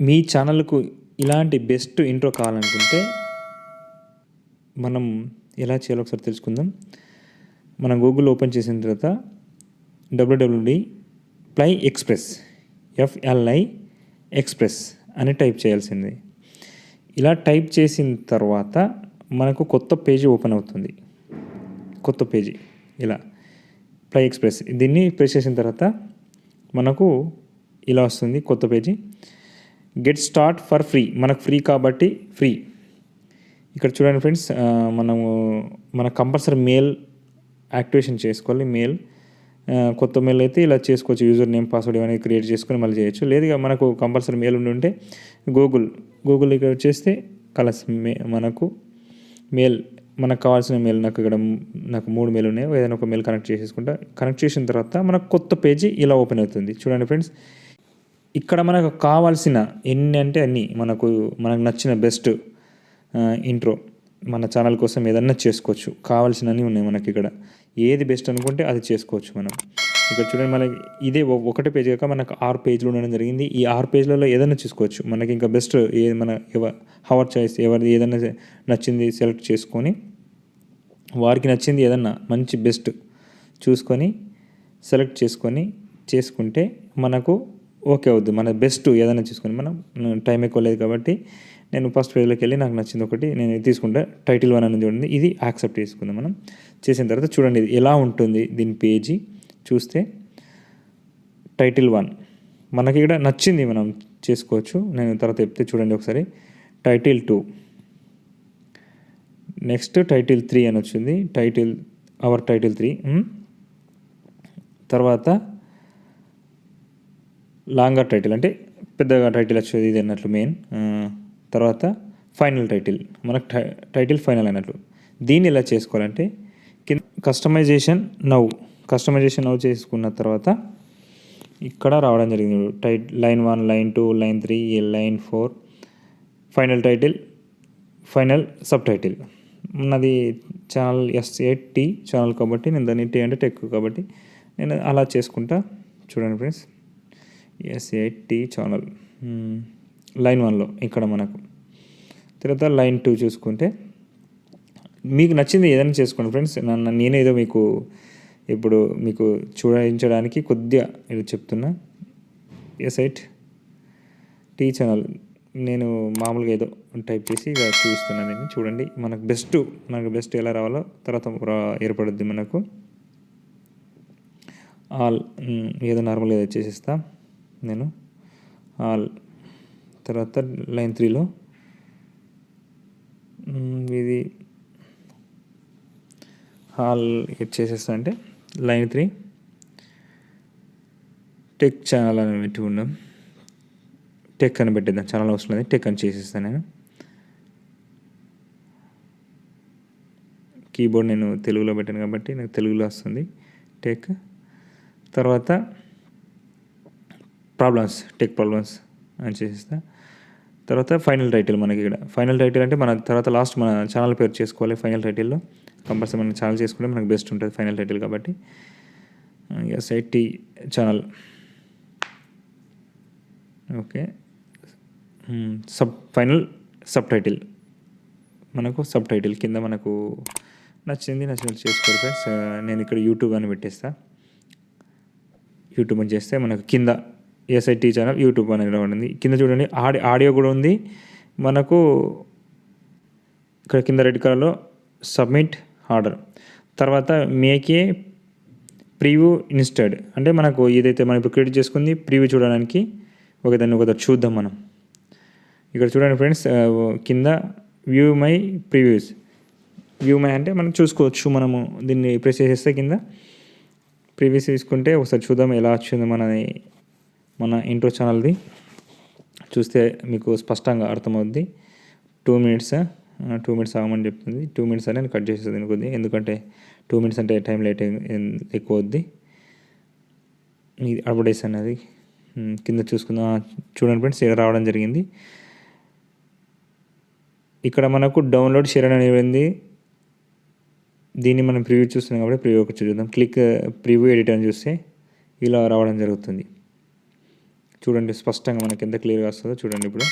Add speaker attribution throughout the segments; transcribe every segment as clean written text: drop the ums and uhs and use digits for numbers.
Speaker 1: మీ ఛానల్కు ఇలాంటి best intro కావాలనుకుంటే మనం ఎలా చేయాలో ఒకసారి తెలుసుకుందాం. మనం గూగుల్ ఓపెన్ చేసిన తర్వాత www.play express FLI ఎక్స్ప్రెస్ అని టైప్ చేయాల్సింది. ఇలా టైప్ చేసిన తర్వాత మనకు కొత్త పేజీ ఓపెన్ అవుతుంది. కొత్త పేజీ ఇలా ప్లై ఎక్స్ప్రెస్ దీన్ని ప్రెస్ చేసిన తర్వాత మనకు ఇలా వస్తుంది కొత్త page. Get start for free, మనకు ఫ్రీ కాబట్టి ఫ్రీ. ఇక్కడ చూడండి ఫ్రెండ్స్, మన కంపల్సరీ మెయిల్ యాక్టివేషన్ చేసుకోవాలి. మెయిల్ కొత్త మెయిల్ అయితే ఇలా చేసుకోవచ్చు. యూజర్ నేమ్ పాస్వర్డ్ ఇవన్నీ క్రియేట్ చేసుకొని మళ్ళీ చేయొచ్చు. లేదు మనకు కంపల్సరీ మెయిల్ ఉంటే గూగుల్ ఇక్కడ వచ్చేస్తే మనకు మెయిల్ మనకు కావాల్సిన మెయిల్ నాకు 3 మెయిల్ ఉన్నాయి. ఏదైనా ఒక మెయిల్ కనెక్ట్ చేసిన తర్వాత మనకు కొత్త పేజీ ఇలా ఓపెన్ అవుతుంది. చూడండి ఫ్రెండ్స్, ఇక్కడ మనకు కావాల్సిన ఎన్ని అంటే అన్నీ మనకు నచ్చిన బెస్ట్ ఇంట్రో మన ఛానల్ కోసం ఏదన్నా చేసుకోవచ్చు. కావాల్సినవి ఉన్నాయి మనకి. ఇక్కడ ఏది బెస్ట్ అనుకుంటే అది చేసుకోవచ్చు మనం. ఇక్కడ చూడండి, మనకి ఇదే ఒకటే పేజ్ కాక మనకు 6 పేజీలు ఉండడం జరిగింది. ఈ 6 పేజీలలో ఏదైనా చూసుకోవచ్చు. మనకి ఇంకా బెస్ట్ హవర్ చాయిస్ ఎవరిది ఏదైనా నచ్చింది సెలెక్ట్ చేసుకొని వారికి నచ్చింది ఏదన్నా మంచి బెస్ట్ చూసుకొని సెలెక్ట్ చేసుకుంటే మనకు ఓకే అవుద్ది. మన బెస్ట్ ఏదైనా చూసుకొని మనం టైం ఎక్కువ లేదు కాబట్టి నేను ఫస్ట్ పేజ్లోకి వెళ్ళి నాకు నచ్చింది ఒకటి నేను తీసుకుంటా. టైటిల్ 1 అనేది చూడండి, ఇది యాక్సెప్ట్ చేసుకుందాం. మనం చేసిన తర్వాత చూడండి ఇది ఎలా ఉంటుంది. దీని పేజీ చూస్తే టైటిల్ 1 మనకి ఇక్కడ నచ్చింది మనం చేసుకోవచ్చు. నేను తర్వాత చెప్తే చూడండి ఒకసారి. టైటిల్ 2, నెక్స్ట్ టైటిల్ 3 అని వచ్చింది. టైటిల్ 3 తర్వాత లాంగర్ టైటిల్ అంటే పెద్దగా టైటిల్ వచ్చేది ఇది అన్నట్లు మెయిన్. తర్వాత ఫైనల్ టైటిల్, మనకు టైటిల్ ఫైనల్ అన్నట్లు. దీన్ని ఎలా చేసుకోవాలంటే కింద కస్టమైజేషన్ నౌ చేసుకున్న తర్వాత ఇక్కడ రావడం జరిగింది. Line 1, line 2, line 3, line 4, final title, final sub title. నాది ఛానల్ S8T ఛానల్ కాబట్టి నేను దాన్ని T అంటే టెక్ కాబట్టి నేను అలా చేసుకుంటా. చూడండి ఫ్రెండ్స్, S8T ఛానల్ లైన్ 1లో ఇక్కడ మనకు. తర్వాత లైన్ 2 చూసుకుంటే మీకు నచ్చింది ఏదైనా చేసుకోండి ఫ్రెండ్స్. నేనేదో ఇప్పుడు మీకు చూడించడానికి కొద్దిగా ఇది చెప్తున్నా. S8T ఛానల్ నేను మామూలుగా ఏదో టైప్ చేసి ఇక చూపిస్తున్నాను. నేను చూడండి మనకు బెస్ట్ ఎలా రావాలో తర్వాత ఏర్పడుద్ది మనకు. ఆల్ ఏదో నార్మల్గా ఏదో చేసేస్తా నేను. ఆల్ తర్వాత లైన్ 3లో ఇది ఆల్ చేసేస్తా. అంటే లైన్ 3 టెక్ ఛానల్ అని పెట్టి ఉన్నాం. టెక్ అని పెట్టేద్దాం, ఛానల్ అవసరం లేదు, టెక్ అని చేసేస్తాను నేను. కీబోర్డ్ నేను తెలుగులో పెట్టాను కాబట్టి నాకు తెలుగులో వస్తుంది టెక్. తర్వాత టెక్ ప్రాబ్లమ్స్ అని చేసేస్తా. తర్వాత ఫైనల్ టైటిల్, మనకి ఇక్కడ ఫైనల్ టైటిల్ అంటే మన తర్వాత లాస్ట్ మన ఛానల్ పేరు చేసుకోవాలి. ఫైనల్ టైటిల్లో కంపల్సరీ మనం ఛానల్ చేసుకుంటే మనకు బెస్ట్ ఉంటుంది ఫైనల్ టైటిల్ కాబట్టి. S8T channel okay. Final sub title, మనకు సబ్ టైటిల్ కింద మనకు నచ్చినట్టు చేసుకోవాలి ఫ్రెండ్స్. నేను ఇక్కడ యూట్యూబ్ అని పెట్టేస్తా. యూట్యూబ్ అని చేస్తే మనకు కింద S8T ఛానల్ యూట్యూబ్ అనేది ఉంది. కింద చూడండి ఆడియో కూడా ఉంది మనకు. ఇక్కడ కింద రెడ్ కలర్లో సబ్మిట్ ఆర్డర్. తర్వాత మేక్ ఏ ప్రివ్యూ ఇన్స్టెడ్ అంటే మనకు ఏదైతే మనం ఇప్పుడు క్రియేట్ చేసుకుంది ప్రివ్యూ చూడడానికి దాన్ని ఒకసారి చూద్దాం మనం. ఇక్కడ చూడండి ఫ్రెండ్స్, కింద view my previews. View my అంటే మనం చూసుకోవచ్చు. మనము దీన్ని ప్రెస్ చేసేస్తే కింద ప్రివ్యూస్ తీసుకుంటే ఒకసారి చూద్దాం ఎలా వచ్చింది మన ఇంట్రో ఛానల్ది. చూస్తే మీకు స్పష్టంగా అర్థమవుద్ది. 2 మినిట్స్ ఆగమని చెప్తుంది. 2 మినిట్స్ అని నేను కట్ చేసేది కొద్దిగా, ఎందుకంటే 2 మినిట్స్ అంటే టైం లేట్ ఎక్కువ అవుద్ది. ఇది అడ్వర్టైజ్ అనేది కింద చూసుకుందాం. చూడండి ఫ్రెండ్స్, ఇక్కడ రావడం జరిగింది. ఇక్కడ మనకు డౌన్లోడ్ షేర్ అనేది ఉంది. దీన్ని మనం ప్రివ్యూ చూస్తున్నాం కాబట్టి ప్రివ్యూ ఒకటి చూద్దాం. క్లిక్ ప్రివ్యూ ఎడిట్ అని చూస్తే ఇలా రావడం జరుగుతుంది. చూడండి స్పష్టంగా మనకి ఎంత క్లియర్గా వస్తుందో చూడండి ఇప్పుడు.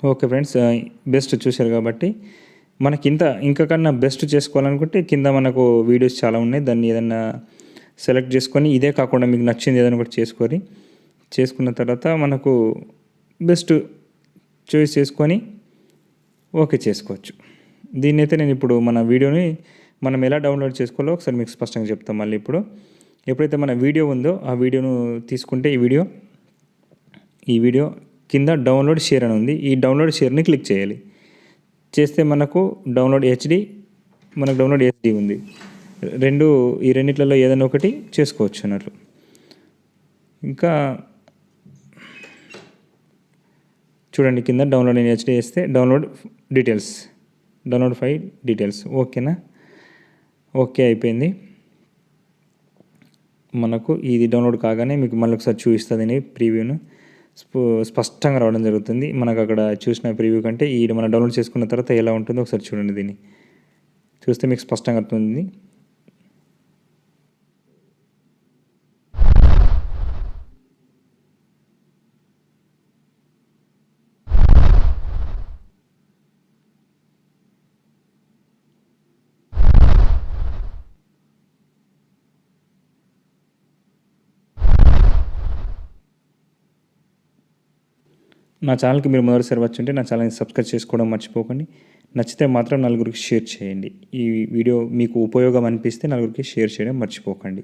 Speaker 1: ఓకే ఫ్రెండ్స్, బెస్ట్ చూశారు కాబట్టి మనకి ఇంకా కన్నా బెస్ట్ చేసుకోవాలనుకుంటే కింద మనకు వీడియోస్ చాలా ఉన్నాయి. దాన్ని ఏదన్నా సెలెక్ట్ చేసుకొని ఇదే కాకుండా మీకు నచ్చింది ఏదైనా ఒకటి చేసుకున్న తర్వాత మనకు బెస్ట్ చాయిస్ చేసుకొని ఓకే చేసుకోవచ్చు. దీన్ని అయితే నేను ఇప్పుడు మన వీడియోని మనం ఎలా డౌన్లోడ్ చేసుకోవాలో ఒకసారి మీకు స్పష్టంగా చెప్తాం. మళ్ళీ ఇప్పుడు ఎప్పుడైతే మన వీడియో ఉందో ఆ వీడియోను తీసుకుంటే ఈ వీడియో కింద డౌన్లోడ్ షేర్ అని ఉంది. ఈ డౌన్లోడ్ షేర్ని క్లిక్ చేయాలి. చేస్తే మనకు డౌన్లోడ్ హెచ్డి ఉంది. ఈ రెండిట్లలో ఏదైనా ఒకటి చేసుకోవచ్చు అన్నట్లు. ఇంకా చూడండి కింద డౌన్లోడ్ ఇన్ హెచ్డి వేస్తే డౌన్లోడ్ ఫైల్ డీటెయిల్స్ ఓకేనా. ఓకే అయిపోయింది. మనకు ఇది డౌన్లోడ్ కాగానే మీకు మళ్ళీ ఒకసారి చూపిస్తుంది ప్రీవ్యూను. స్పష్టంగా రావడం జరుగుతుంది. మనకు అక్కడ చూసిన ప్రివ్యూ కంటే మనం డౌన్లోడ్ చేసుకున్న తర్వాత ఎలా ఉంటుందో ఒకసారి చూడండి. దీన్ని చూస్తే మీకు స్పష్టంగా అర్థమవుతుంది. నా ఛానల్కి మీరు మొదటిసారి వచ్చుంటే నా ఛానల్ని సబ్స్క్రైబ్ చేసుకోవడం మర్చిపోకండి. నచ్చితే మాత్రం నలుగురికి షేర్ చేయండి. ఈ వీడియో మీకు ఉపయోగం అనిపిస్తే నలుగురికి షేర్ చేయడం మర్చిపోకండి.